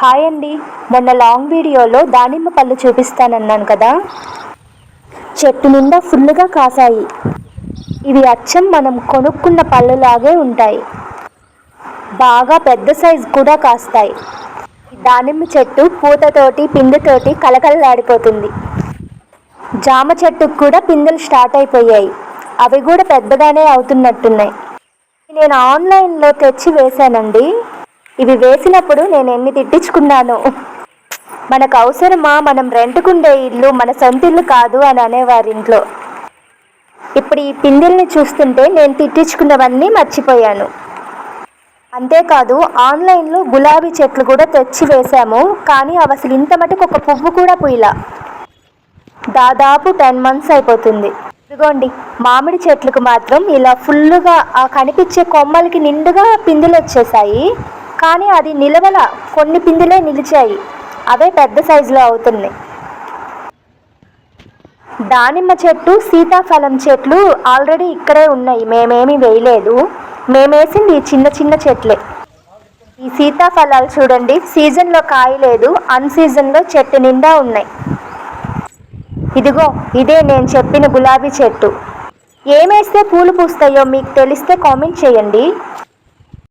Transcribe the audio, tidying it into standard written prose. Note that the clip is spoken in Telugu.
హాయ్ అండి. మొన్న లాంగ్ వీడియోలో దానిమ్మ పళ్ళు చూపిస్తానన్నాను కదా, చెట్టు నిండా ఫుల్లుగా కాసాయి. ఇవి అచ్చం మనం కొనుక్కున్న పళ్ళులాగే ఉంటాయి. బాగా పెద్ద సైజు కూడా కాస్తాయి. దానిమ్మ చెట్టు పూతతోటి పిందెతోటి కలకలలాడిపోతుంది. జామ చెట్టుకు కూడా పిందెలు స్టార్ట్ అయిపోయాయి. అవి కూడా పెద్దగానే అవుతున్నట్టున్నాయి. నేను ఆన్లైన్లో తెచ్చి వేశానండి. ఇవి వేసినప్పుడు నేను ఎన్ని తిట్టించుకున్నాను. మనకు అవసరమా, మనం రెంట్కుండే ఇల్లు మన సొంత ఇల్లు కాదు అని అనేవారి ఇంట్లో. ఇప్పుడు ఈ పిందెల్ని చూస్తుంటే నేను తిట్టించుకున్నవన్నీ మర్చిపోయాను. అంతేకాదు ఆన్లైన్లో గులాబీ చెట్లు కూడా తెచ్చి వేశాము, కానీ అవి అసలు ఇంత మటుకు ఒక పువ్వు కూడా పూయలా. దాదాపు 10 months అయిపోతుంది. ఇదిగోండి, మామిడి చెట్లకు మాత్రం ఇలా ఫుల్లుగా కనిపించే కొమ్మలకి నిండుగా పిందెలు వచ్చేసాయి. కానీ అది నిలవల, కొన్ని పిందెలే నిలిచాయి. అవే పెద్ద సైజులో అవుతున్నాయి. దానిమ్మ చెట్టు, సీతాఫలం చెట్లు ఆల్రెడీ ఇక్కడే ఉన్నాయి. మేమేమీ వేయలేదు. మేమేసింది ఈ చిన్న చిన్న చెట్లే. ఈ సీతాఫలాలు చూడండి, సీజన్లో కాయలేదు, అన్సీజన్లో చెట్టు నిండా ఉన్నాయి. ఇదిగో, ఇదే నేను చెప్పిన గులాబీ చెట్టు. ఏమేస్తే పూలు పూస్తాయో మీకు తెలిస్తే కామెంట్ చేయండి.